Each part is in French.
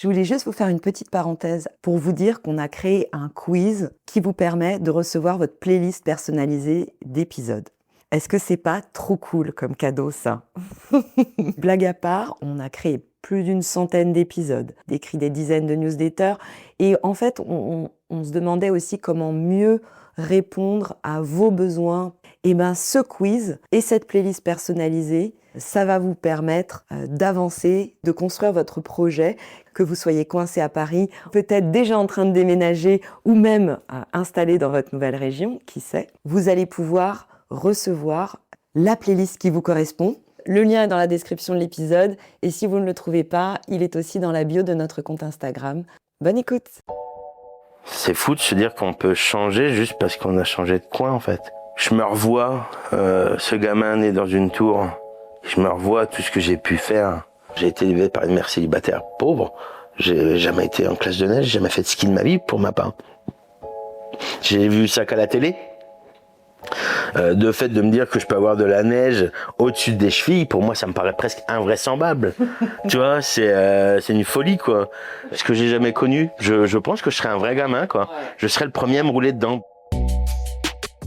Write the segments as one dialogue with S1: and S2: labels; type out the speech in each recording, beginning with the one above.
S1: Je voulais juste vous faire une petite parenthèse pour vous dire qu'on a créé un quiz qui vous permet de recevoir votre playlist personnalisée d'épisodes. Est-ce que c'est pas trop cool comme cadeau, ça? Blague à part, on a créé plus d'une centaine d'épisodes, écrit des dizaines de newsletters, et en fait, on se demandait aussi comment mieux répondre à vos besoins. Et ben, ce quiz et cette playlist personnalisée, ça va vous permettre d'avancer, de construire votre projet, que vous soyez coincé à Paris, peut-être déjà en train de déménager ou même installé dans votre nouvelle région, qui sait. Vous allez pouvoir recevoir la playlist qui vous correspond. Le lien est dans la description de l'épisode et si vous ne le trouvez pas, il est aussi dans la bio de notre compte Instagram. Bonne écoute!
S2: C'est fou de se dire qu'on peut changer juste parce qu'on a changé de coin en fait. Je me revois, ce gamin né dans une tour, je me revois tout ce que j'ai pu faire. J'ai été élevé par une mère célibataire pauvre, j'ai jamais été en classe de neige, j'ai jamais fait de ski de ma vie pour ma part. J'ai vu ça qu'à la télé. De fait de me dire que je peux avoir de la neige au-dessus des chevilles, pour moi ça me paraît presque invraisemblable. Tu vois, c'est une folie quoi. Ce que j'ai jamais connu, je pense que je serais un vrai gamin quoi. Je serais le premier à me rouler dedans.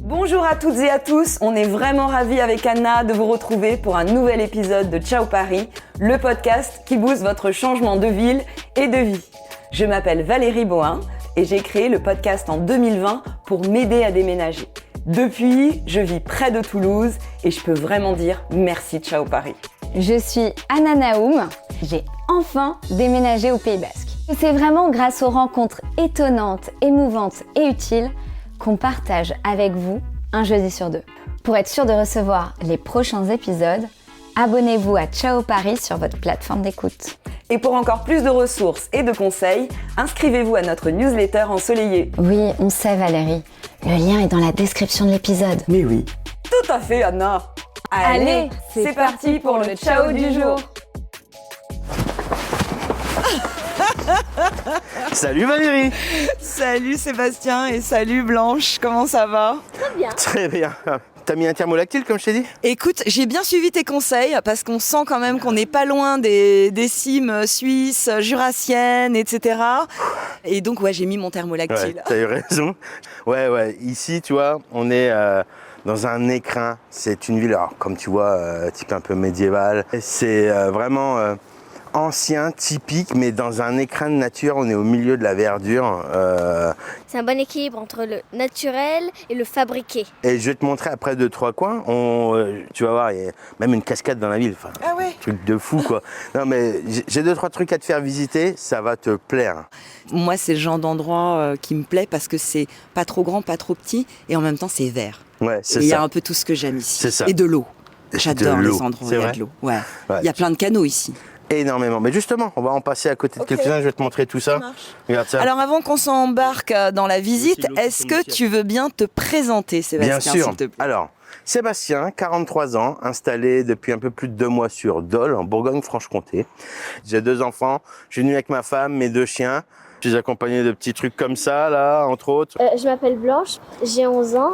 S1: Bonjour à toutes et à tous, on est vraiment ravis avec Anna de vous retrouver pour un nouvel épisode de Ciao Paris, le podcast qui booste votre changement de ville et de vie. Je m'appelle Valérie Bohin et j'ai créé le podcast en 2020 pour m'aider à déménager. Depuis, je vis près de Toulouse et je peux vraiment dire merci Ciao Paris.
S3: Je suis Anna Naoum, j'ai enfin déménagé au Pays Basque. C'est vraiment grâce aux rencontres étonnantes, émouvantes et utiles qu'on partage avec vous un jeudi sur deux. Pour être sûr de recevoir les prochains épisodes, abonnez-vous à Ciao Paris sur votre plateforme d'écoute.
S1: Et pour encore plus de ressources et de conseils, inscrivez-vous à notre newsletter ensoleillée.
S3: Oui, on sait Valérie, le lien est dans la description de l'épisode.
S1: Mais oui. Tout à fait Anna.
S3: Allez,
S1: c'est parti pour le ciao du jour.
S2: Salut Valérie.
S1: Salut Sébastien et salut Blanche, comment ça va?
S2: Très bien. T'as mis un thermolactyle comme je t'ai dit?
S1: Écoute, j'ai bien suivi tes conseils parce qu'on sent quand même qu'on n'est pas loin des cimes suisses, jurassiennes, etc. Et donc ouais, j'ai mis mon thermolactyle.
S2: Ouais, t'as eu raison. Ouais, ici tu vois, on est dans un écrin. C'est une ville, alors, comme tu vois, type un peu médiéval. C'est vraiment ancien, typique, mais dans un écrin de nature, on est au milieu de la verdure.
S4: C'est un bon équilibre entre le naturel et le fabriqué.
S2: Et je vais te montrer après 2-3 coins. Tu vas voir, il y a même une cascade dans la ville. Enfin,
S1: ah ouais.
S2: Truc de fou quoi. Non mais j'ai 2-3 trucs à te faire visiter, ça va te plaire.
S1: Moi, c'est le genre d'endroit qui me plaît parce que c'est pas trop grand, pas trop petit, et en même temps c'est vert.
S2: Ouais, c'est ça.
S1: Et il y a un peu tout ce que j'aime ici.
S2: C'est ça.
S1: Et de l'eau. J'adore
S2: de
S1: les
S2: l'eau.
S1: endroits où
S2: C'est
S1: il y a
S2: vrai
S1: de l'eau. Ouais.
S2: Ouais.
S1: Il y a plein de canaux ici.
S2: Énormément. Mais justement, on va en passer à côté de quelques-uns, je vais te montrer tout ça. Regarde ça.
S1: Alors avant qu'on s'embarque dans la visite,
S2: l'eau
S1: est-ce
S2: qui
S1: que
S2: tombe du
S1: tu veux bien te présenter, Sébastien,
S2: Bien sûr.
S1: s'il te plaît?
S2: Alors, Sébastien, 43 ans, installé depuis un peu plus de 2 mois sur Dole, en Bourgogne-Franche-Comté. J'ai 2 enfants, je suis venu avec ma femme, mes 2 chiens. Je suis accompagné de petits trucs comme ça, là, entre autres.
S4: Je m'appelle Blanche, j'ai 11 ans.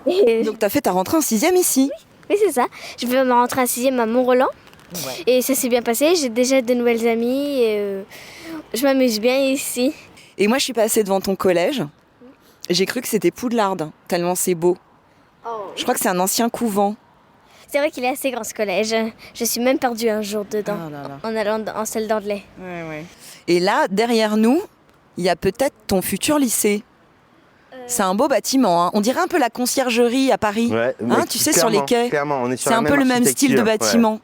S4: Et...
S1: Donc tu as fait ta rentrée en 6e ici?
S4: Oui, c'est ça. Je vais me rentrer en 6e à Mont-Roland. Ouais. Et ça s'est bien passé, j'ai déjà de nouvelles amies et je m'amuse bien ici.
S1: Et moi je suis passée devant ton collège, j'ai cru que c'était Poudlard, tellement c'est beau.
S4: Oh.
S1: Je crois que c'est un ancien couvent.
S4: C'est vrai qu'il est assez grand ce collège, je suis même perdue un jour dedans, en allant en salle d'anglais.
S1: Ouais. Et là, derrière nous, il y a peut-être ton futur lycée. C'est un beau bâtiment, hein. On dirait un peu la conciergerie à Paris,
S2: Ouais,
S1: hein, tu sais, sur les quais.
S2: Clairement, on est sur
S1: c'est
S2: la
S1: un peu le même style de bâtiment.
S2: Ouais.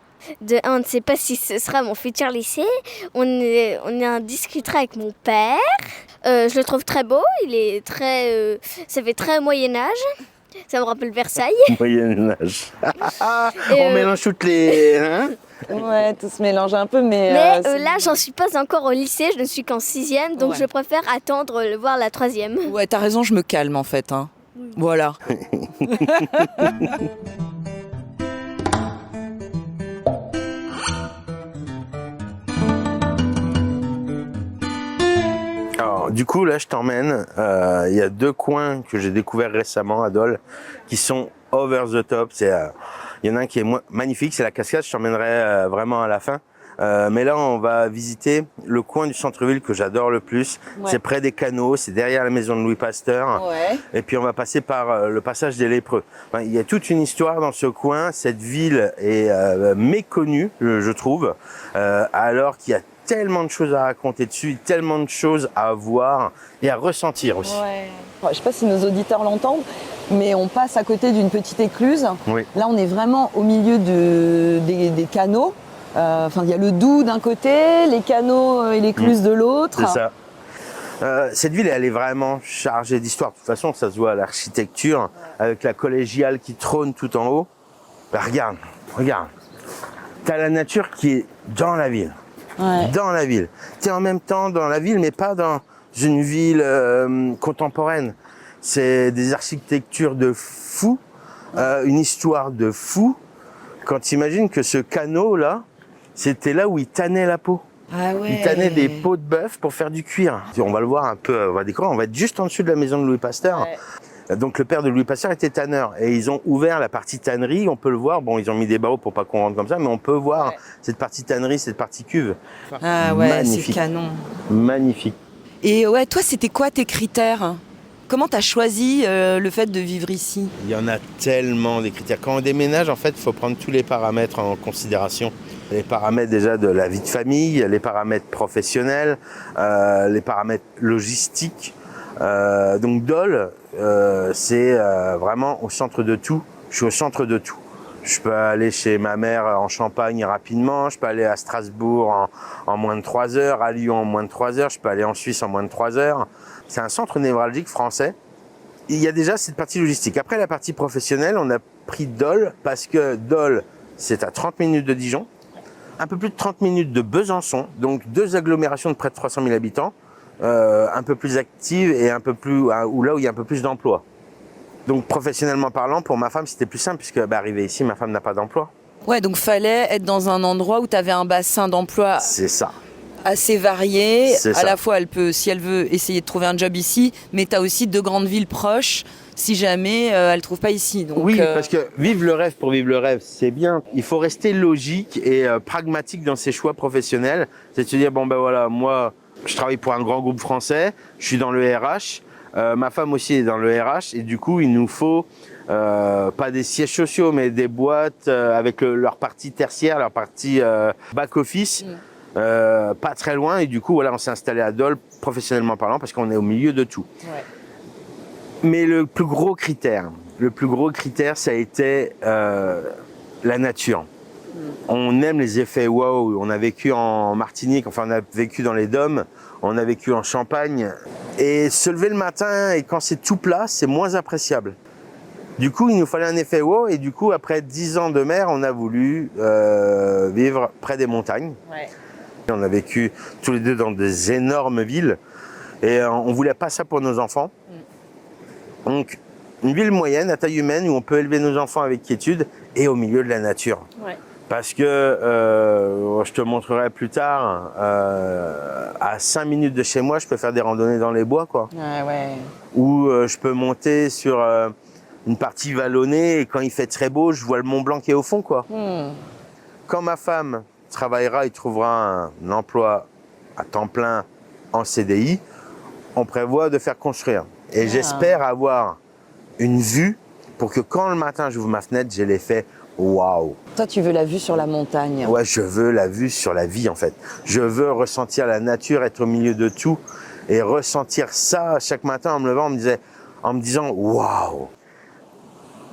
S4: On ne sait pas si ce sera mon futur lycée. On en discutera avec mon père. Je le trouve très beau. Il est très, ça fait très Moyen Âge. Ça me rappelle Versailles.
S2: Moyen Âge. On mélange toutes les. Hein?
S1: Ouais, tout se mélange un peu, mais
S4: là, j'en suis pas encore au lycée. Je ne suis qu'en 6e, donc je préfère attendre voir la 3e.
S1: Ouais, t'as raison. Je me calme en fait. Hein. Oui. Voilà.
S2: Alors, du coup, là, je t'emmène. Il y a 2 coins que j'ai découverts récemment à Dole qui sont over the top. Il y en a un qui est magnifique, c'est la cascade. Je t'emmènerai vraiment à la fin. Mais là, on va visiter le coin du centre-ville que j'adore le plus.
S1: Ouais.
S2: C'est près des canaux, c'est derrière la maison de Louis Pasteur.
S1: Ouais.
S2: Et puis on va passer par le passage des lépreux. Enfin, il y a toute une histoire dans ce coin. Cette ville est méconnue, je trouve, alors qu'il y a tellement de choses à raconter dessus, tellement de choses à voir et à ressentir aussi.
S1: Ouais. Je ne sais pas si nos auditeurs l'entendent, mais on passe à côté d'une petite écluse.
S2: Oui.
S1: Là, on est vraiment au milieu des canaux. Enfin, il y a le Doubs d'un côté, les canaux et l'écluse de l'autre.
S2: C'est ça. Cette ville, elle est vraiment chargée d'histoire. De toute façon, ça se voit à l'architecture, avec la collégiale qui trône tout en haut. Bah, regarde. T'as la nature qui est dans la ville.
S1: Ouais.
S2: Dans la ville. T'es en même temps dans la ville, mais pas dans une ville contemporaine. C'est des architectures de fou, une histoire de fou. Quand tu imagines que ce canot-là, c'était là où ils tannaient la peau.
S1: Ah ouais.
S2: Ils tannaient des peaux de bœuf pour faire du cuir. On va le voir un peu, on va découvrir, on va être juste en dessus de la maison de Louis Pasteur.
S1: Ouais.
S2: Donc le père de Louis Pasteur était tanneur et ils ont ouvert la partie tannerie, on peut le voir. Bon, ils ont mis des barreaux pour pas qu'on rentre comme ça, mais on peut voir cette partie tannerie, cette partie cuve.
S1: Ah ouais,
S2: Magnifique.
S1: c'est canon.
S2: Magnifique.
S1: Et ouais, toi, c'était quoi tes critères? Comment tu as choisi le fait de vivre ici?
S2: Il y en a tellement des critères. Quand on déménage, en fait, il faut prendre tous les paramètres en considération. Les paramètres déjà de la vie de famille, les paramètres professionnels, les paramètres logistiques. Donc Dole, c'est vraiment au centre de tout. Je suis au centre de tout. Je peux aller chez ma mère en Champagne rapidement, je peux aller à Strasbourg en moins de 3 heures, à Lyon en moins de 3 heures, je peux aller en Suisse en moins de 3 heures. C'est un centre névralgique français. Il y a déjà cette partie logistique. Après la partie professionnelle, on a pris Dole parce que Dole, c'est à 30 minutes de Dijon, un peu plus de 30 minutes de Besançon, donc 2 agglomérations de près de 300 000 habitants, un peu plus actives et un peu plus, où là où il y a un peu plus d'emplois. Donc professionnellement parlant, pour ma femme, c'était plus simple puisque arrivé ici, ma femme n'a pas d'emploi.
S1: Ouais, donc fallait être dans un endroit où tu avais un bassin d'emploi
S2: C'est ça.
S1: assez varié.
S2: C'est
S1: À
S2: ça.
S1: la fois, elle peut, si elle veut, essayer de trouver un job ici, mais tu as aussi 2 grandes villes proches si jamais elle ne trouve pas ici. Donc,
S2: Oui, parce que vivre le rêve pour vivre le rêve, c'est bien. Il faut rester logique et pragmatique dans ses choix professionnels. C'est de se dire, bon ben voilà, moi, je travaille pour un grand groupe français, je suis dans le RH, ma femme aussi est dans le RH, et du coup, il nous faut pas des sièges sociaux, mais des boîtes avec leur partie tertiaire, leur partie back-office, pas très loin, et du coup, voilà, on s'est installé à Dole, professionnellement parlant, parce qu'on est au milieu de tout.
S1: Ouais.
S2: Mais le plus gros critère, ça a été la nature. On aime les effets wow. On a vécu en Martinique, enfin on a vécu dans les Dômes, on a vécu en Champagne. Et se lever le matin et quand c'est tout plat, c'est moins appréciable. Du coup, il nous fallait un effet wow. Et du coup, après 10 ans de mer, on a voulu vivre près des montagnes.
S1: Ouais.
S2: On a vécu tous les deux dans des énormes villes. Et on voulait pas ça pour nos enfants. Donc, une ville moyenne, à taille humaine, où on peut élever nos enfants avec quiétude et au milieu de la nature.
S1: Ouais.
S2: Parce que, je te montrerai plus tard, à 5 minutes de chez moi, je peux faire des randonnées dans les bois, quoi.
S1: Ouais.
S2: Ou je peux monter sur une partie vallonnée et quand il fait très beau, je vois le Mont Blanc qui est au fond, quoi. Quand ma femme travaillera et trouvera un emploi à temps plein en CDI, on prévoit de faire construire. Et j'espère avoir une vue pour que quand le matin j'ouvre ma fenêtre, j'ai l'effet waouh.
S1: Toi, tu veux la vue sur la montagne.
S2: Ouais, je veux la vue sur la vie en fait. Je veux ressentir la nature, être au milieu de tout et ressentir ça chaque matin en me levant, en me disant waouh.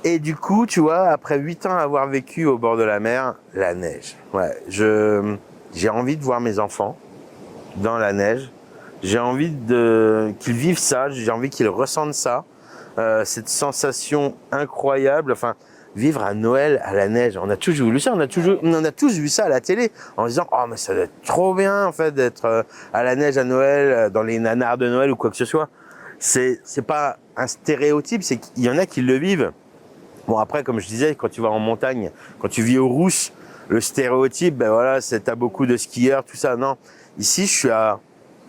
S2: Et du coup, tu vois, après 8 ans à avoir vécu au bord de la mer, la neige. Ouais, j'ai envie de voir mes enfants dans la neige. J'ai envie qu'ils vivent ça, j'ai envie qu'ils ressentent ça, cette sensation incroyable. Enfin, vivre à Noël à la neige, on a toujours voulu ça, on a tous vu ça à la télé, en disant oh mais ça doit être trop bien en fait d'être à la neige à Noël, dans les nanars de Noël ou quoi que ce soit. C'est pas un stéréotype, c'est qu'il y en a qui le vivent. Bon après, comme je disais, quand tu vas en montagne, quand tu vis aux Rousses, le stéréotype, ben voilà, t'as beaucoup de skieurs, tout ça. Non, ici je suis à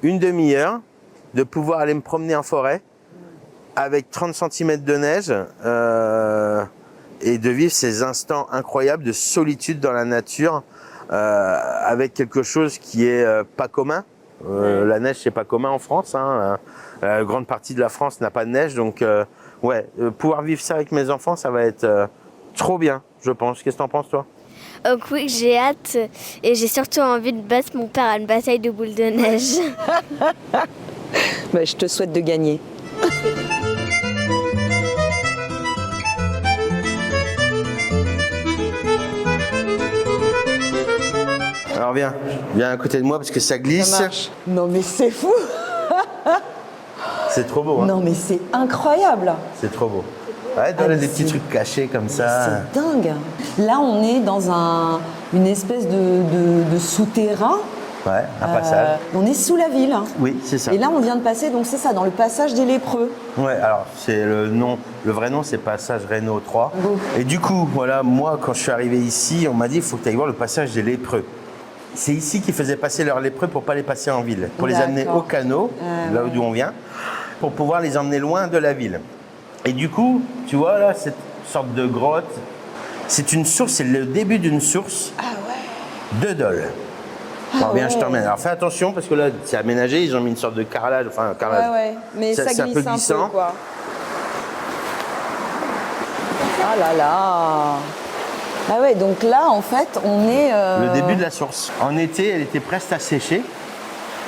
S2: une demi-heure de pouvoir aller me promener en forêt avec 30 cm de neige et de vivre ces instants incroyables de solitude dans la nature avec quelque chose qui est pas commun. La neige, c'est pas commun en France. La grande partie de la France n'a pas de neige, donc pouvoir vivre ça avec mes enfants, ça va être trop bien, je pense. Qu'est-ce que t'en penses, toi?
S4: Oui, j'ai hâte et j'ai surtout envie de battre mon père à une bataille de boules de neige.
S1: Bah, je te souhaite de gagner.
S2: Alors viens à côté de moi parce que ça glisse.
S1: Ça marche. Non mais c'est fou.
S2: C'est trop beau, hein.
S1: Non mais c'est incroyable.
S2: C'est trop beau. Ouais, dans des petits trucs cachés comme ça.
S1: C'est dingue. Là, on est dans une espèce de souterrain.
S2: Ouais, un passage.
S1: On est sous la ville.
S2: Oui, c'est ça.
S1: Et là, on vient de passer, donc c'est ça, dans le passage des lépreux.
S2: Ouais, alors c'est le vrai nom, c'est passage Reynaud 3.
S1: Beau.
S2: Et du coup, voilà, moi, quand je suis arrivé ici, on m'a dit, il faut que tu ailles voir le passage des lépreux. C'est ici qu'ils faisaient passer leurs lépreux pour pas les passer en ville, pour les amener au canot, là d'où on vient, pour pouvoir les emmener loin de la ville. Et du coup, tu vois là, cette sorte de grotte, c'est une source, c'est le début d'une source de Dole. Alors bien, je t'emmène. Alors fais attention parce que là, c'est aménagé, ils ont mis une sorte de carrelage, enfin un carrelage.
S1: Ouais, mais ça glisse
S2: un peu glissant.
S1: quoi. Ah là là. Ah ouais, donc là, en fait, on est...
S2: Le début de la source. En été, elle était presque à sécher.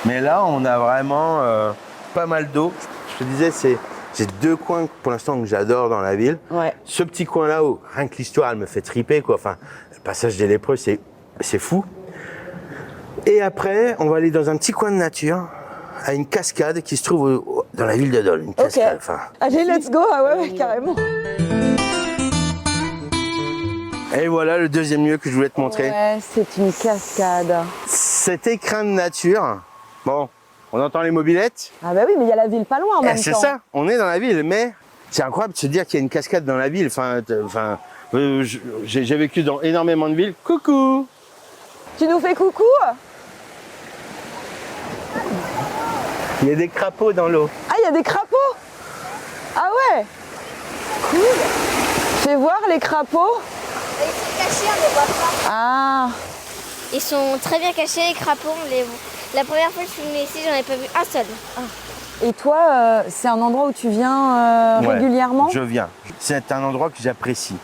S2: Mais là, on a vraiment pas mal d'eau. Je te disais, j'ai deux coins pour l'instant que j'adore dans la ville.
S1: Ouais.
S2: Ce petit coin-là, où rien que l'histoire, elle me fait triper, quoi. Enfin, le passage des lépreux, c'est fou. Et après, on va aller dans un petit coin de nature, à une cascade qui se trouve dans la ville de Dole. Une cascade. Enfin,
S1: allez, let's go. Ah ouais, carrément.
S2: et voilà le deuxième lieu que je voulais te montrer.
S1: Ouais, c'est une cascade.
S2: Cet écrin de nature, bon, on entend les mobylettes.
S1: Ah bah oui, mais il y a la ville pas loin en même temps.
S2: C'est ça, on est dans la ville, mais c'est incroyable de se dire qu'il y a une cascade dans la ville. J'ai vécu dans énormément de villes. Coucou!
S1: Tu nous fais coucou?
S2: Il y a des crapauds dans l'eau.
S1: Ah, il y a des crapauds? Ah ouais. Cool. Fais voir les crapauds.
S4: Ils sont cachés, on les voit pas.
S1: Ah.
S4: Ils sont très bien cachés, les crapauds. La première fois que je suis venue ici, j'en ai pas vu un seul.
S1: Et toi, c'est un endroit où tu viens régulièrement?
S2: Je viens. C'est un endroit que j'apprécie.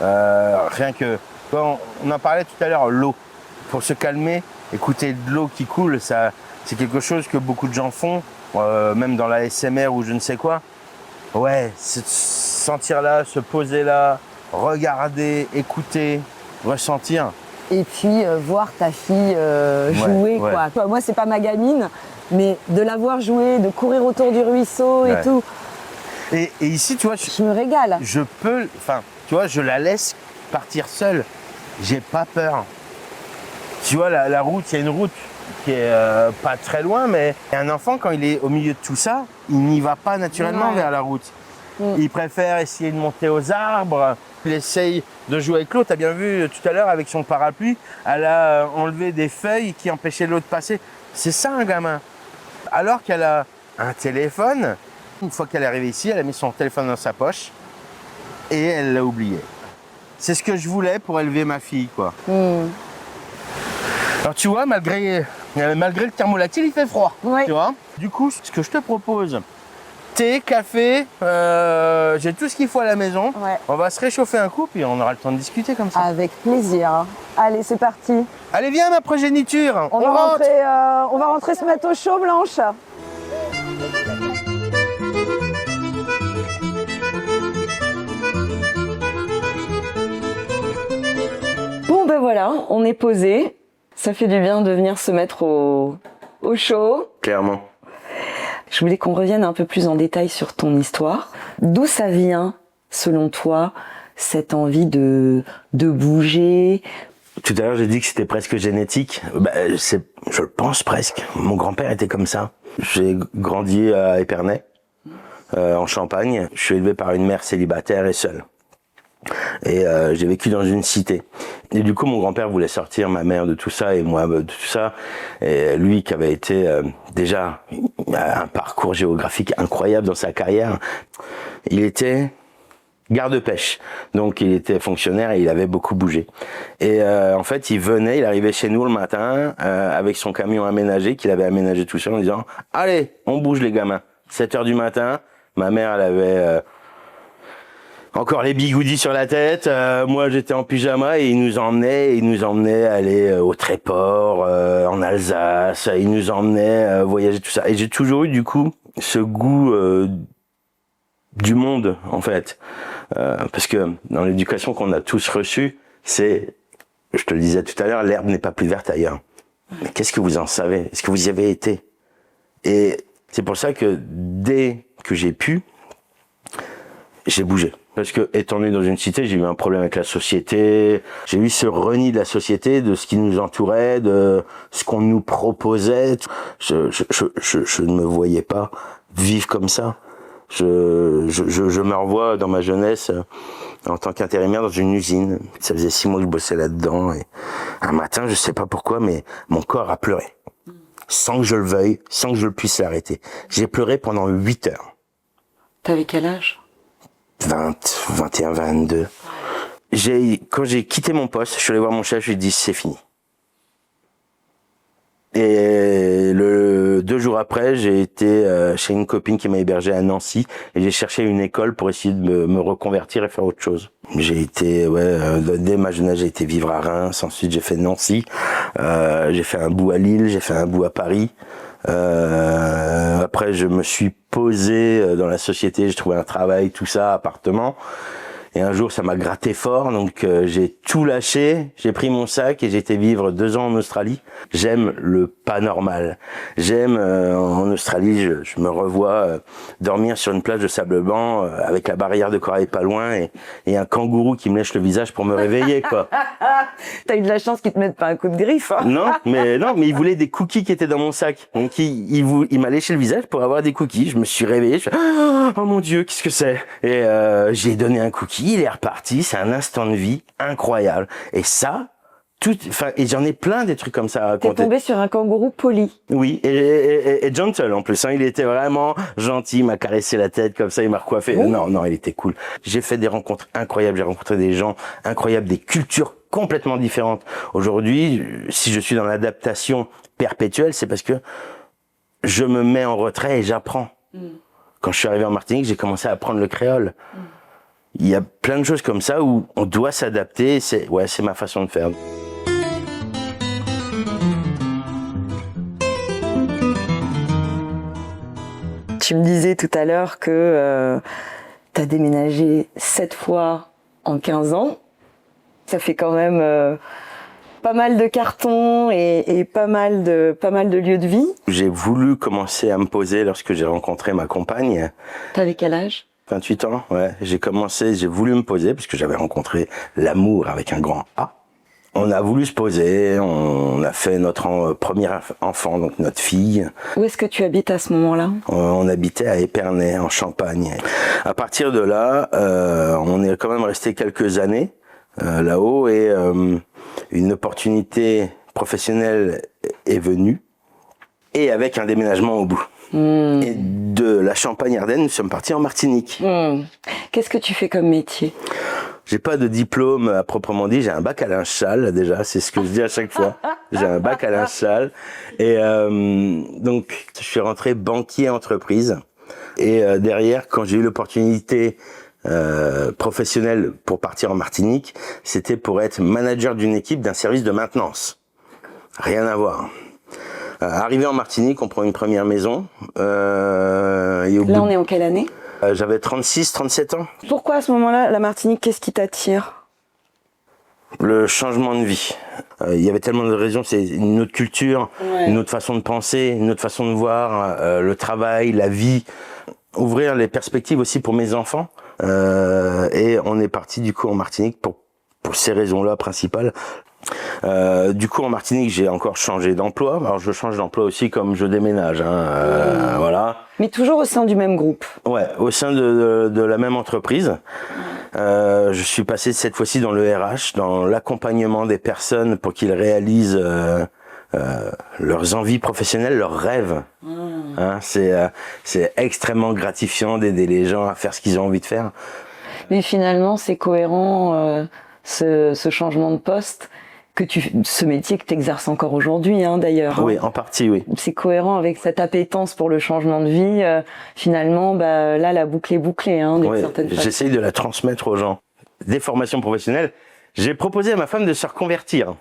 S2: Rien que, on en parlait tout à l'heure, l'eau. Pour se calmer, écouter de l'eau qui coule, c'est quelque chose que beaucoup de gens font, même dans la ASMR ou je ne sais quoi. Ouais, se sentir là, se poser là, regarder, écouter, ressentir.
S1: Et puis voir ta fille jouer, quoi. Moi, c'est pas ma gamine, mais de la voir jouer, de courir autour du ruisseau et tout.
S2: Et ici, tu vois,
S1: je me régale.
S2: Tu vois, je la laisse partir seule. J'ai pas peur. Tu vois, la route, il y a une route qui est pas très loin, mais un enfant, quand il est au milieu de tout ça, il n'y va pas naturellement vers la route. Il préfère essayer de monter aux arbres, il essaye de jouer avec l'eau. Tu as bien vu tout à l'heure avec son parapluie, elle a enlevé des feuilles qui empêchaient l'eau de passer. C'est ça un gamin. Alors qu'elle a un téléphone, une fois qu'elle est arrivée ici, elle a mis son téléphone dans sa poche et elle l'a oublié. C'est ce que je voulais pour élever ma fille, quoi. Alors tu vois, malgré le thermolactyle, il fait froid. Tu vois. Du coup, ce que je te propose, thé, café, j'ai tout ce qu'il faut à la maison. On va se réchauffer un coup, puis on aura le temps de discuter comme ça.
S1: Avec plaisir. Allez, c'est parti.
S2: Allez, viens, ma progéniture.
S1: On va rentrer se mettre au chaud, Blanche. Bon, ben voilà, on est posé. Ça fait du bien de venir se mettre au chaud.
S2: Clairement.
S1: Je voulais qu'on revienne un peu plus en détail sur ton histoire. D'où ça vient, selon toi, cette envie de bouger?
S2: Tout à l'heure, j'ai dit que c'était presque génétique. Je le pense presque. Mon grand-père était comme ça. J'ai grandi à Épernay, en Champagne. Je suis élevé par une mère célibataire et seule. Et j'ai vécu dans une cité. Et du coup, mon grand-père voulait sortir ma mère de tout ça et moi de tout ça. Et lui, qui avait été déjà un parcours géographique incroyable dans sa carrière, il était garde-pêche. Donc il était fonctionnaire et il avait beaucoup bougé. Et en fait, il arrivait chez nous le matin avec son camion aménagé qu'il avait aménagé tout seul en disant « Allez, on bouge les gamins ». 7h du matin, ma mère elle avait encore les bigoudis sur la tête, moi j'étais en pyjama et il nous emmenait aller au Tréport, en Alsace, il nous emmenait voyager tout ça. Et j'ai toujours eu du coup ce goût du monde en fait. Parce que dans l'éducation qu'on a tous reçue, c'est, je te le disais tout à l'heure, l'herbe n'est pas plus verte ailleurs. Mais qu'est-ce que vous en savez? Est-ce que vous y avez été? Et c'est pour ça que dès que j'ai pu, j'ai bougé. Parce que, étant né dans une cité, j'ai eu un problème avec la société. J'ai eu ce reni de la société, de ce qui nous entourait, de ce qu'on nous proposait. Je ne me voyais pas vivre comme ça. Je me revois dans ma jeunesse en tant qu'intérimaire dans une usine. Ça faisait 6 mois que je bossais là-dedans. Et un matin, je sais pas pourquoi, mais mon corps a pleuré. Sans que je le veuille, sans que je puisse l'arrêter. J'ai pleuré pendant 8 heures.
S1: T'avais quel âge?
S2: 20, 21, 22. Quand j'ai quitté mon poste, je suis allé voir mon chef, je lui ai dit c'est fini. Et 2 jours après, j'ai été chez une copine qui m'a hébergé à Nancy et j'ai cherché une école pour essayer de me reconvertir et faire autre chose. J'ai été, dès ma jeunesse, j'ai été vivre à Reims, ensuite j'ai fait Nancy, j'ai fait un bout à Lille, j'ai fait un bout à Paris. Après, je me suis posé dans la société, j'ai trouvé un travail, tout ça, appartement. Et un jour, ça m'a gratté fort, donc j'ai tout lâché, j'ai pris mon sac et j'ai été vivre 2 ans en Australie. J'aime le pas normal. J'aime, en Australie, je me revois dormir sur une plage de sable blanc avec la barrière de corail pas loin et un kangourou qui me lèche le visage pour me réveiller, quoi.
S1: T'as eu de la chance qu'ils te mettent pas un coup de griffe. Hein.
S2: Non, mais il voulait des cookies qui étaient dans mon sac. Donc il m'a léché le visage pour avoir des cookies. Je me suis réveillé, je fais, oh mon Dieu, qu'est-ce que c'est? Et j'ai donné un cookie. Il est reparti, c'est un instant de vie incroyable. Et ça, et j'en ai plein des trucs comme ça à raconter.
S1: T'es tombé sur un kangourou poli.
S2: Oui, et gentle en plus. Hein, il était vraiment gentil, il m'a caressé la tête comme ça, il m'a recoiffé. Oui. Non, il était cool. J'ai fait des rencontres incroyables, j'ai rencontré des gens incroyables, des cultures complètement différentes. Aujourd'hui, si je suis dans l'adaptation perpétuelle, c'est parce que je me mets en retrait et j'apprends. Quand je suis arrivé en Martinique, j'ai commencé à apprendre le créole. Il y a plein de choses comme ça où on doit s'adapter. C'est ma façon de faire.
S1: Tu me disais tout à l'heure que tu as déménagé 7 fois en 15 ans. Ça fait quand même pas mal de cartons et pas mal de lieux de vie. J'ai
S2: voulu commencer à me poser lorsque j'ai rencontré ma compagne.
S1: T'avais quel âge?
S2: 28 ans, ouais. J'ai voulu me poser parce que j'avais rencontré l'amour avec un grand A. On a voulu se poser, on a fait notre premier enfant, donc notre fille.
S1: Où est-ce que tu habites à ce moment-là?
S2: On habitait à Épernay, en Champagne. À partir de là, on est quand même resté quelques années là-haut et une opportunité professionnelle est venue et avec un déménagement au bout. Et de la Champagne-Ardenne, nous sommes partis en Martinique.
S1: Qu'est-ce que tu fais comme métier?
S2: J'ai pas de diplôme à proprement dit, j'ai un bac à linge sale déjà, c'est ce que je dis à chaque fois. J'ai un bac à linge sale. Et donc, je suis rentré banquier entreprise. Et derrière, quand j'ai eu l'opportunité professionnelle pour partir en Martinique, c'était pour être manager d'une équipe d'un service de maintenance. Rien à voir. Arrivé en Martinique, on prend une première maison.
S1: Et là, on est en quelle année?
S2: J'avais 36, 37 ans.
S1: Pourquoi à ce moment-là, la Martinique, qu'est-ce qui t'attire?
S2: Le changement de vie. Il y avait tellement de raisons, c'est une autre culture, une autre façon de penser, une autre façon de voir le travail, la vie. Ouvrir les perspectives aussi pour mes enfants. Et on est parti du coup en Martinique pour ces raisons-là principales. Du coup en Martinique j'ai encore changé d'emploi. Alors je change d'emploi aussi comme je déménage, voilà.
S1: Mais toujours au sein du même groupe.
S2: Ouais, au sein de la même entreprise. Je suis passé cette fois-ci dans le RH, dans l'accompagnement des personnes pour qu'ils réalisent leurs envies professionnelles, leurs rêves. Hein, c'est extrêmement gratifiant d'aider les gens à faire ce qu'ils ont envie de faire.
S1: Mais finalement, c'est cohérent, ce changement de poste, ce métier que tu exerces encore aujourd'hui, hein, d'ailleurs.
S2: Oui, en partie, oui.
S1: C'est cohérent avec cette appétence pour le changement de vie. Finalement, là, la boucle est bouclée, hein, d'une certaine façon.
S2: J'essaye de la transmettre aux gens. Des formations professionnelles. J'ai proposé à ma femme de se reconvertir.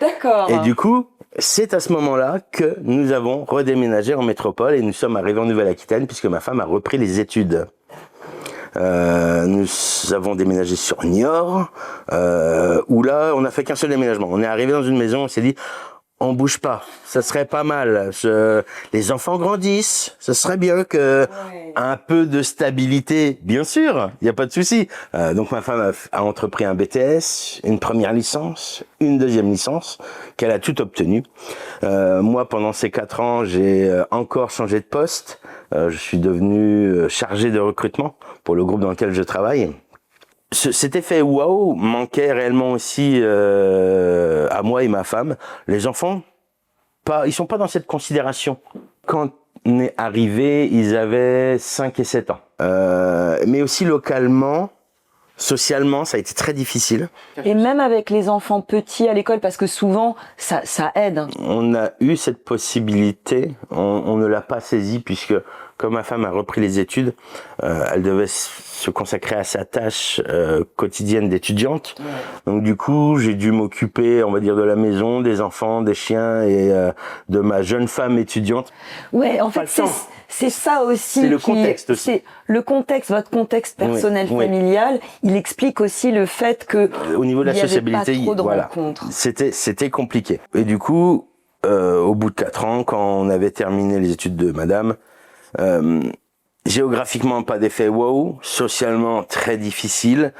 S1: D'accord.
S2: Et du coup, c'est à ce moment-là que nous avons redéménagé en métropole et nous sommes arrivés en Nouvelle-Aquitaine puisque ma femme a repris les études. Nous avons déménagé sur Niort, où là, on n'a fait qu'un seul déménagement. On est arrivé dans une maison, on s'est dit, on bouge pas, ça serait pas mal. Les enfants grandissent, ça serait bien que un peu de stabilité, bien sûr, il y a pas de souci. Donc ma femme a entrepris un BTS, une première licence, une deuxième licence, qu'elle a tout obtenue. Moi, pendant ces 4 ans, j'ai encore changé de poste. Je suis devenu chargé de recrutement pour le groupe dans lequel je travaille. Cet effet waouh manquait réellement aussi à moi et ma femme. Les enfants, ils sont pas dans cette considération. Quand on est arrivé, ils avaient 5 et 7 ans. Mais aussi localement, socialement, ça a été très difficile.
S1: Et même avec les enfants petits à l'école, parce que souvent, ça aide.
S2: On a eu cette possibilité, on ne l'a pas saisie puisque comme ma femme a repris les études, elle devait se consacrer à sa tâche quotidienne d'étudiante. Ouais. Donc du coup, j'ai dû m'occuper, on va dire, de la maison, des enfants, des chiens et de ma jeune femme étudiante.
S1: Ouais, en fait, c'est ça aussi.
S2: C'est le contexte aussi.
S1: C'est le contexte, votre contexte personnel, familial. Il explique aussi le fait que
S2: au niveau de la sociabilité,
S1: pas trop de rencontres.
S2: C'était compliqué. Et du coup, au bout de 4 ans, quand on avait terminé les études de madame, géographiquement pas d'effet wow, socialement très difficile.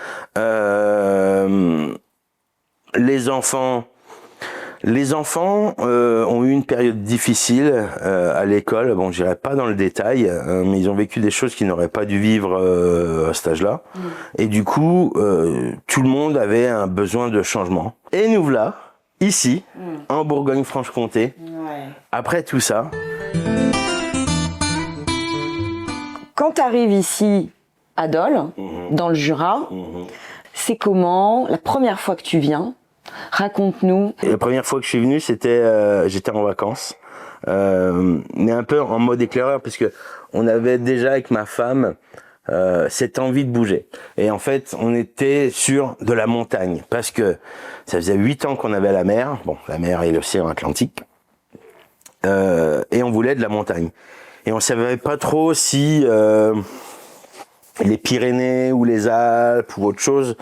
S2: Les enfants ont eu une période difficile à l'école. Bon, j'irai pas dans le détail, mais ils ont vécu des choses qu'ils n'auraient pas dû vivre à cet âge-là. Et du coup, tout le monde avait un besoin de changement. Et nous voilà ici, en Bourgogne-Franche-Comté. Après tout ça.
S1: Quand tu arrives ici à Dole, dans le Jura, c'est comment la première fois que tu viens? Raconte-nous.
S2: Et la première fois que je suis venu, j'étais en vacances, mais un peu en mode éclaireur, parce que on avait déjà avec ma femme cette envie de bouger. Et en fait, on était sur de la montagne, parce que ça faisait 8 ans qu'on avait la mer, la mer et l'océan Atlantique, et on voulait de la montagne. Et on savait pas trop si les Pyrénées ou les Alpes ou autre chose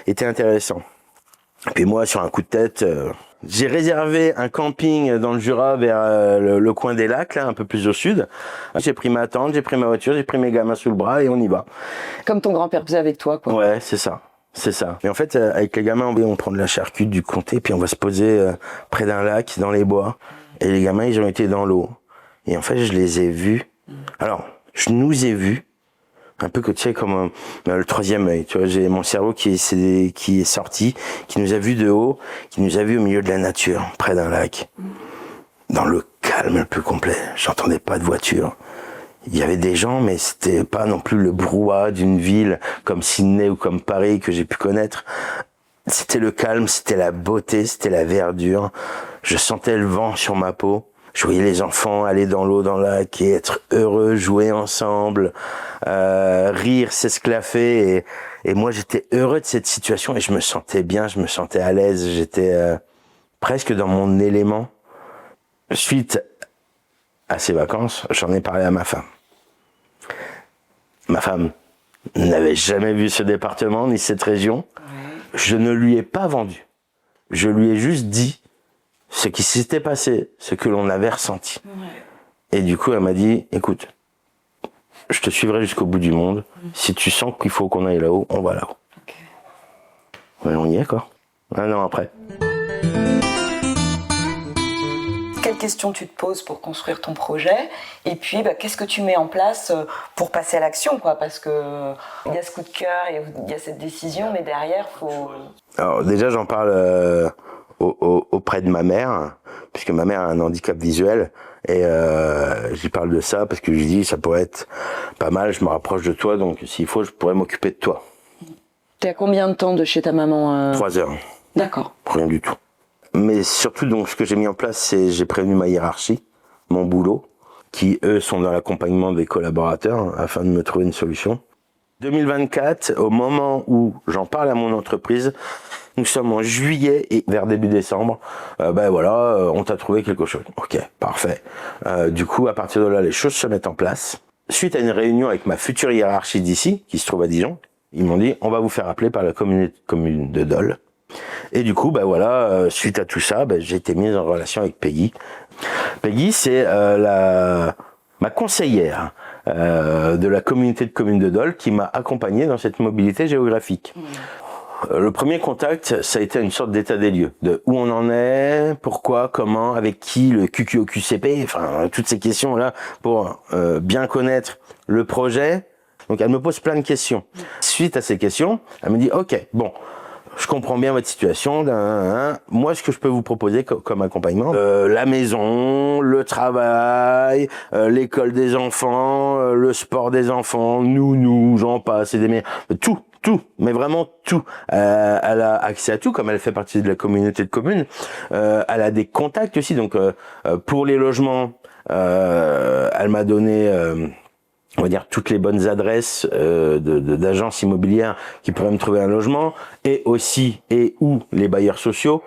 S2: étaient intéressants. Et puis moi, sur un coup de tête, j'ai réservé un camping dans le Jura vers le coin des lacs, là, un peu plus au sud. J'ai pris ma tente, j'ai pris ma voiture, j'ai pris mes gamins sous le bras et on y va.
S1: Comme ton grand-père faisait avec toi, quoi.
S2: Ouais, c'est ça. C'est ça. Et en fait, avec les gamins, on prend de la charcute du comté, puis on va se poser près d'un lac, dans les bois. Et les gamins, ils ont été dans l'eau. Et en fait, je les ai vus. Alors, je nous ai vus. Un peu que tu sais, comme le troisième œil. Tu vois, j'ai mon cerveau qui est sorti, qui nous a vus de haut, qui nous a vus au milieu de la nature, près d'un lac. Dans le calme le plus complet. J'entendais pas de voiture. Il y avait des gens, mais c'était pas non plus le brouhaha d'une ville comme Sydney ou comme Paris que j'ai pu connaître. C'était le calme, c'était la beauté, c'était la verdure. Je sentais le vent sur ma peau. Je voyais les enfants aller dans l'eau, dans le lac et être heureux, jouer ensemble, rire, s'esclaffer. Et moi, j'étais heureux de cette situation et je me sentais bien, je me sentais à l'aise. J'étais presque dans mon élément. Suite à ces vacances, j'en ai parlé à ma femme. Ma femme n'avait jamais vu ce département ni cette région. Je ne lui ai pas vendu. Je lui ai juste dit ce qui s'était passé, ce que l'on avait ressenti. Et du coup, elle m'a dit, écoute, je te suivrai jusqu'au bout du monde. Si tu sens qu'il faut qu'on aille là-haut, on va là-haut. Mais on y est, quoi. 1 an après.
S1: Quelles questions tu te poses pour construire ton projet? Et puis, qu'est-ce que tu mets en place pour passer à l'action, quoi? Parce que il y a ce coup de cœur, il y a cette décision, mais derrière, faut...
S2: Alors, déjà, j'en parle auprès de ma mère, puisque ma mère a un handicap visuel, et j'y parle de ça parce que je dis ça pourrait être pas mal, je me rapproche de toi, donc s'il faut je pourrais m'occuper de toi.
S1: T'es à combien de temps de chez ta maman
S2: 3 heures.
S1: D'accord.
S2: Rien du tout. Mais surtout, donc, ce que j'ai mis en place, c'est j'ai prévenu ma hiérarchie, mon boulot, qui, eux, sont dans l'accompagnement des collaborateurs afin de me trouver une solution. 2024, au moment où j'en parle à mon entreprise, nous sommes en juillet et vers début décembre, on t'a trouvé quelque chose. Ok, parfait. Du coup, à partir de là, les choses se mettent en place. Suite à une réunion avec ma future hiérarchie d'ici, qui se trouve à Dijon, ils m'ont dit, on va vous faire appeler par la commune de Dole. Et du coup, suite à tout ça, j'ai été mise en relation avec Peggy. Peggy, c'est ma conseillère de la communauté de communes de Dole qui m'a accompagné dans cette mobilité géographique. Le premier contact, ça a été une sorte d'état des lieux, de où on en est, pourquoi, comment, avec qui, le QQOQCP, enfin toutes ces questions-là pour bien connaître le projet. Donc elle me pose plein de questions. Suite à ces questions, elle me dit ok, bon, je comprends bien votre situation. Moi, ce que je peux vous proposer comme accompagnement, la maison, le travail, l'école des enfants, le sport des enfants, nous, j'en passe, et des meilleurs, tout, mais vraiment tout. Elle a accès à tout, comme elle fait partie de la communauté de communes. Elle a des contacts aussi, donc pour les logements, elle m'a donné on va dire toutes les bonnes adresses d'agences immobilières qui pourraient me trouver un logement, et ou les bailleurs sociaux.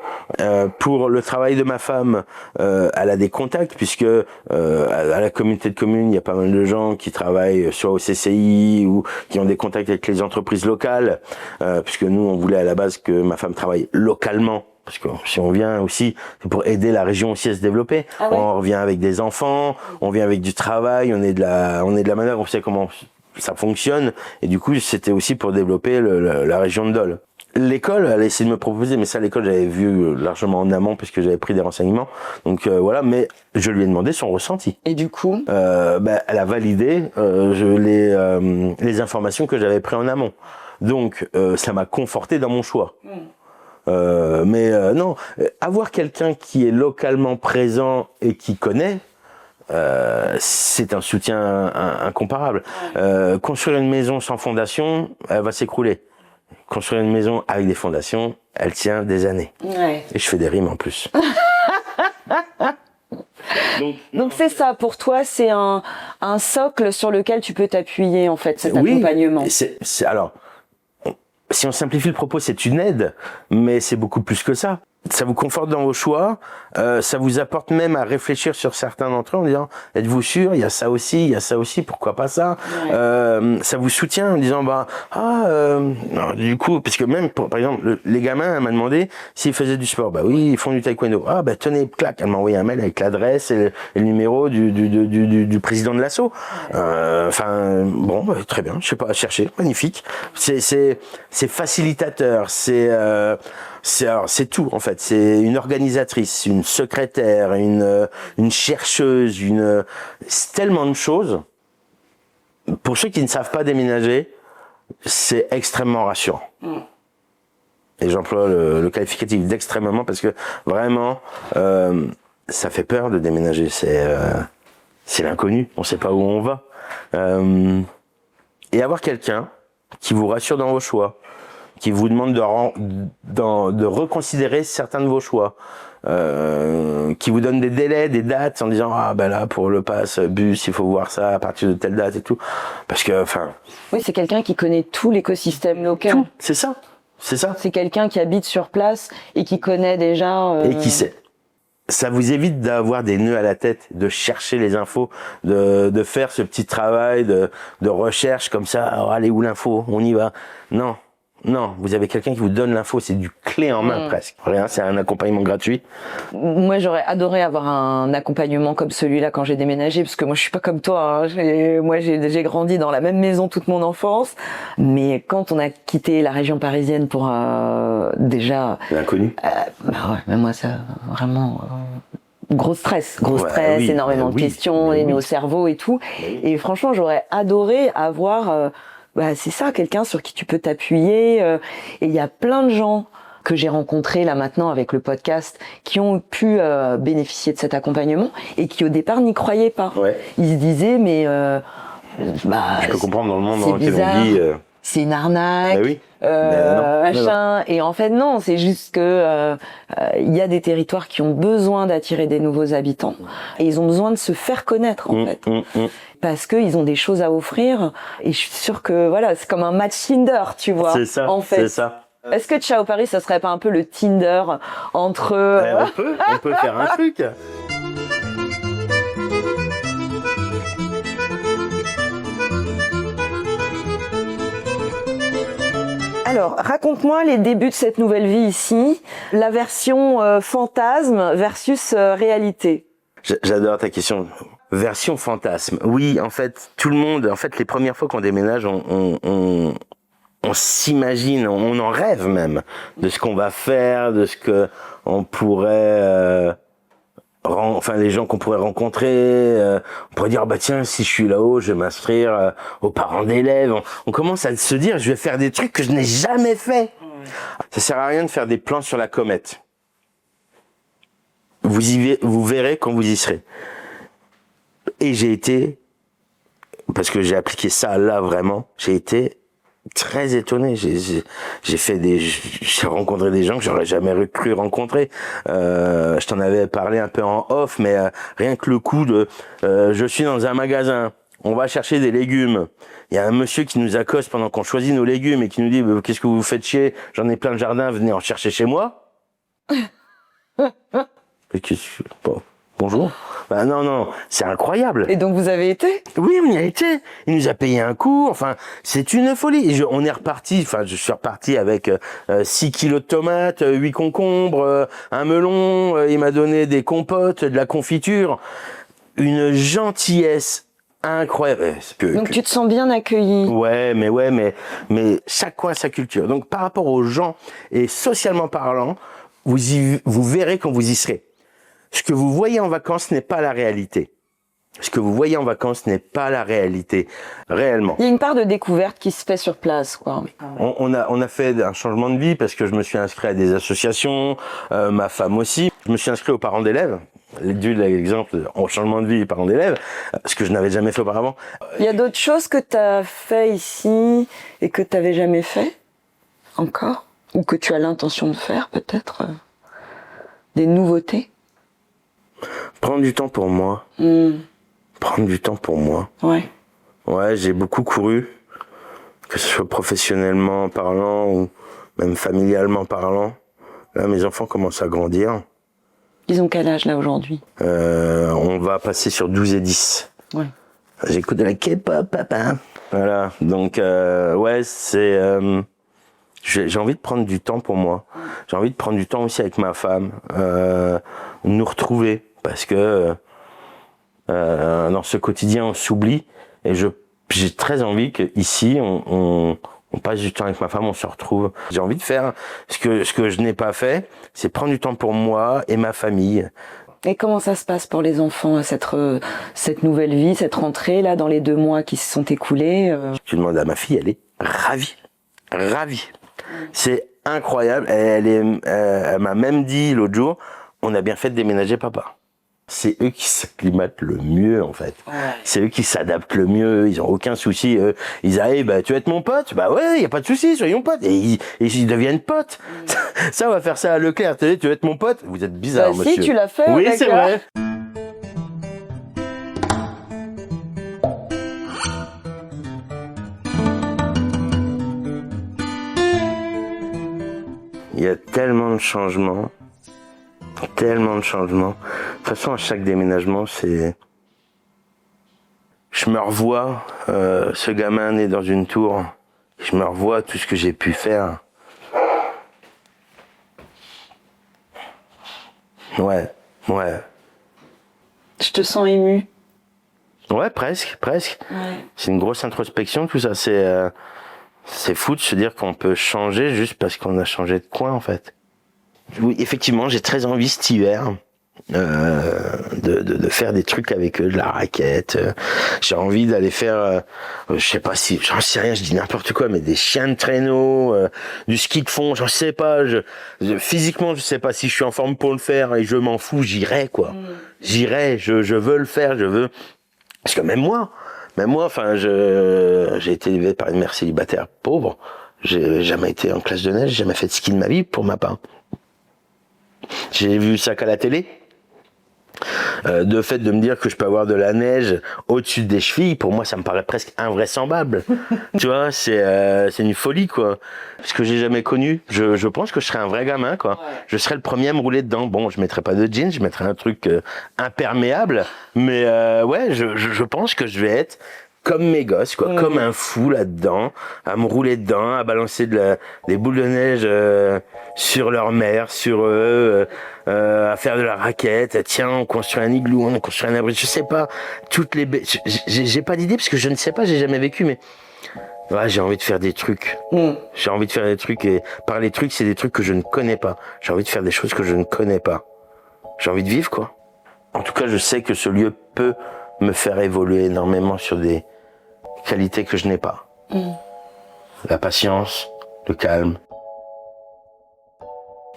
S2: Pour le travail de ma femme, elle a des contacts puisque à la communauté de communes, il y a pas mal de gens qui travaillent soit au CCI ou qui ont des contacts avec les entreprises locales, puisque nous on voulait à la base que ma femme travaille localement. Parce que si on vient aussi, c'est pour aider la région aussi à se développer. Ah ouais. On revient avec des enfants, on vient avec du travail, on est de la manœuvre, on sait comment ça fonctionne. Et du coup, c'était aussi pour développer la région de Dole. L'école, elle a essayé de me proposer, mais ça, l'école, j'avais vu largement en amont parce que j'avais pris des renseignements. Donc voilà, mais je lui ai demandé son ressenti.
S1: Et du coup,
S2: elle a validé les informations que j'avais prises en amont. Donc ça m'a conforté dans mon choix. Non, avoir quelqu'un qui est localement présent et qui connaît, c'est un soutien incomparable. Construire une maison sans fondation, elle va s'écrouler. Construire une maison avec des fondations, elle tient des années. Ouais. Et je fais des rimes en plus.
S1: Donc c'est ça, pour toi, c'est un socle sur lequel tu peux t'appuyer, en fait, cet accompagnement.
S2: Alors, si on simplifie le propos, c'est une aide, mais c'est beaucoup plus que ça. Ça vous conforte dans vos choix, ça vous apporte même à réfléchir sur certains d'entre eux en disant « Êtes-vous sûr ? Il y a ça aussi, pourquoi pas ça ?» Ça vous soutient en disant non, du coup, parce que même, par exemple, les gamins, elle m'a demandé s'ils faisaient du sport. Bah oui, ils font du taekwondo. Ah bah tenez, clac, elle m'a envoyé un mail avec l'adresse et le numéro du président de l'asso. Très bien, je sais pas, chercher, magnifique. C'est facilitateur, c'est tout en fait. C'est une organisatrice, une secrétaire, une chercheuse, c'est tellement de choses. Pour ceux qui ne savent pas déménager, c'est extrêmement rassurant. Et j'emploie le qualificatif d'extrêmement parce que vraiment, ça fait peur de déménager. C'est l'inconnu. On ne sait pas où on va. Et avoir quelqu'un qui vous rassure dans vos choix, qui vous demande de reconsidérer certains de vos choix, qui vous donne des délais, des dates, en disant là pour le pass bus il faut voir ça à partir de telle date et tout, parce que
S1: oui, c'est quelqu'un qui connaît tout l'écosystème local.
S2: Tout, c'est ça.
S1: C'est quelqu'un qui habite sur place et qui connaît déjà.
S2: Et qui sait. Ça vous évite d'avoir des nœuds à la tête, de chercher les infos, de faire ce petit travail de recherche comme ça. Alors, allez, où l'info ? On y va. Non, vous avez quelqu'un qui vous donne l'info, c'est du clé en main presque. Rien, c'est un accompagnement gratuit.
S1: Moi, j'aurais adoré avoir un accompagnement comme celui-là quand j'ai déménagé, parce que moi, je suis pas comme toi. Hein. J'ai grandi dans la même maison toute mon enfance, mais quand on a quitté la région parisienne pour déjà
S2: l'inconnu.
S1: Mais moi, ça vraiment. Gros stress, énormément de questions, nos cerveaux et tout. Et franchement, j'aurais adoré avoir. C'est ça, quelqu'un sur qui tu peux t'appuyer. Et il y a plein de gens que j'ai rencontrés là maintenant avec le podcast qui ont pu bénéficier de cet accompagnement et qui au départ n'y croyaient pas. Ouais. Ils se disaient je peux
S2: comprendre dans le monde dans lequel on vit.
S1: c'est une arnaque,
S2: Bah oui. Non.
S1: machin. Et en fait, non, c'est juste que il y a des territoires qui ont besoin d'attirer des nouveaux habitants et ils ont besoin de se faire connaître en fait. Parce qu'ils ont des choses à offrir et je suis sûre que voilà, c'est comme un match Tinder, tu vois.
S2: C'est ça,
S1: en fait.
S2: c'est ça.
S1: Est-ce que Ciao Paris, ça serait pas un peu le Tinder entre...
S2: On peut faire un truc.
S1: Alors, raconte-moi les débuts de cette nouvelle vie ici, la version fantasme versus réalité.
S2: J'adore ta question. Version fantasme. Oui, en fait, tout le monde, les premières fois qu'on déménage, on s'imagine, on en rêve même de ce qu'on va faire, de ce que on pourrait, les gens qu'on pourrait rencontrer. On pourrait dire, bah tiens, si je suis là-haut, je vais m'inscrire aux parents d'élèves. On commence à se dire, je vais faire des trucs que je n'ai jamais fait. Ça sert à rien de faire des plans sur la comète. Vous verrez quand vous y serez. Et j'ai été, parce que j'ai appliqué ça là vraiment, j'ai été très étonné. J'ai rencontré des gens que j'aurais jamais cru rencontrer. Je t'en avais parlé un peu en off, mais rien que le coup de, je suis dans un magasin, on va chercher des légumes. Il y a un monsieur qui nous accoste pendant qu'on choisit nos légumes et qui nous dit, qu'est-ce que vous faites chier? J'en ai plein de jardin, venez en chercher chez moi. Bon, bonjour. Bah non, c'est incroyable.
S1: Et donc vous avez été?
S2: Oui, on y a été. Il nous a payé un coup. Enfin, c'est une folie. Et on est reparti. Enfin, je suis reparti avec 6 kilos de tomates, 8 concombres, un melon. Il m'a donné des compotes, de la confiture. Une gentillesse incroyable.
S1: Donc tu te sens bien accueilli.
S2: Ouais, mais chaque coin a sa culture. Donc par rapport aux gens et socialement parlant, vous verrez quand vous y serez. Ce que vous voyez en vacances n'est pas la réalité. Ce que vous voyez en vacances n'est pas la réalité, réellement.
S1: Il y a une part de découverte qui se fait sur place, quoi.
S2: On a fait un changement de vie parce que je me suis inscrit à des associations, ma femme aussi. Je me suis inscrit aux parents d'élèves. Dû l'exemple en changement de vie parents d'élèves, ce que je n'avais jamais fait auparavant.
S1: Il y a d'autres choses que tu as fait ici et que tu n'avais jamais fait encore? Ou que tu as l'intention de faire, peut-être? Des nouveautés?
S2: Prendre du temps pour moi. Prendre du temps pour moi.
S1: Ouais.
S2: Ouais, j'ai beaucoup couru, que ce soit professionnellement parlant ou même familialement parlant. Là, mes enfants commencent à grandir.
S1: Ils ont quel âge là aujourd'hui?
S2: On va passer sur 12 et 10.
S1: Ouais.
S2: J'écoute de la K-pop, papa. Voilà, donc ouais, c'est... j'ai envie de prendre du temps pour moi. J'ai envie de prendre du temps aussi avec ma femme. Nous retrouver, parce que dans ce quotidien, on s'oublie. Et j'ai très envie qu'ici, on passe du temps avec ma femme, on se retrouve. J'ai envie de faire ce que je n'ai pas fait, c'est prendre du temps pour moi et ma famille.
S1: Et comment ça se passe pour les enfants, cette nouvelle vie, cette rentrée là, dans les 2 mois qui se sont écoulés?
S2: Tu demandes à ma fille, elle est ravie. Ravie. C'est incroyable. Elle m'a même dit l'autre jour, on a bien fait de déménager papa. C'est eux qui s'acclimatent le mieux, en fait. Ouais. C'est eux qui s'adaptent le mieux, ils ont aucun souci. Ils arrivent, bah, tu veux être mon pote? Bah ouais, y a pas de souci, soyons potes. Et ils deviennent potes. Ça, on va faire ça à Leclerc. Tu veux être mon pote? Vous êtes bizarre, monsieur.
S1: Si, tu l'as fait.
S2: Oui, c'est vrai. Il y a tellement de changements. Tellement de changements. De toute façon, à chaque déménagement, c'est... Je me revois, ce gamin né dans une tour. Je me revois tout ce que j'ai pu faire. Ouais.
S1: Je te sens ému.
S2: Ouais, presque.
S1: Ouais.
S2: C'est une grosse introspection, tout ça. C'est fou de se dire qu'on peut changer juste parce qu'on a changé de coin, en fait. Oui, effectivement, j'ai très envie cet hiver de faire des trucs avec eux, de la raquette. J'ai envie d'aller faire, je sais pas si, j'en sais rien, je dis n'importe quoi, mais des chiens de traîneau, du ski de fond, j'en sais pas. Physiquement, je sais pas si je suis en forme pour le faire et je m'en fous, j'irai quoi. J'irai, je veux le faire, je veux Parce que même moi, enfin, j'ai été élevé par une mère célibataire pauvre. J'ai jamais été en classe de neige, j'ai jamais fait de ski de ma vie pour ma part. J'ai vu ça qu'à la télé. De fait de me dire que je peux avoir de la neige au-dessus des chevilles, pour moi ça me paraît presque invraisemblable. Tu vois, c'est une folie quoi. Ce que j'ai jamais connu, je pense que je serais un vrai gamin quoi. Ouais. Je serais le premier à me rouler dedans. Bon, je mettrais pas de jeans, je mettrais un truc imperméable, mais ouais, je pense que je vais être comme mes gosses quoi, comme un fou là-dedans, à me rouler dedans, à balancer des boules de neige sur leur mère, sur eux, à faire de la raquette. Tiens, on construit un igloo, on construit un abri, je sais pas, j'ai pas d'idée parce que je ne sais pas, j'ai jamais vécu, mais ouais, j'ai envie de faire des trucs. J'ai envie de faire des trucs, et par les trucs, c'est des trucs que je ne connais pas. J'ai envie de faire des choses que je ne connais pas. J'ai envie de vivre quoi. En tout cas, je sais que ce lieu peut me faire évoluer énormément sur des qualités que je n'ai pas. La patience, le calme.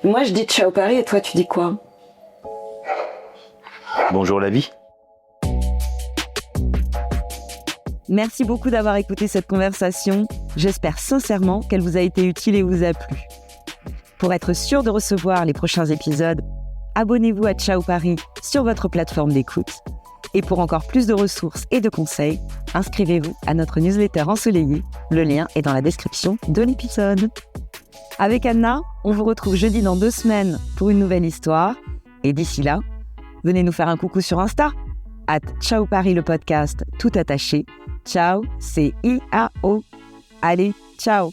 S1: Moi, je dis ciao Paris, et toi, tu dis quoi?
S2: Bonjour la vie.
S1: Merci beaucoup d'avoir écouté cette conversation. J'espère sincèrement qu'elle vous a été utile et vous a plu. Pour être sûr de recevoir les prochains épisodes, abonnez-vous à Ciao Paris sur votre plateforme d'écoute. Et pour encore plus de ressources et de conseils, inscrivez-vous à notre newsletter ensoleillée. Le lien est dans la description de l'épisode. Avec Anna, on vous retrouve jeudi dans 2 semaines pour une nouvelle histoire. Et d'ici là, venez nous faire un coucou sur Insta, @Ciao Paris le podcast, tout attaché. Ciao, c'est I-A-O. Allez, ciao!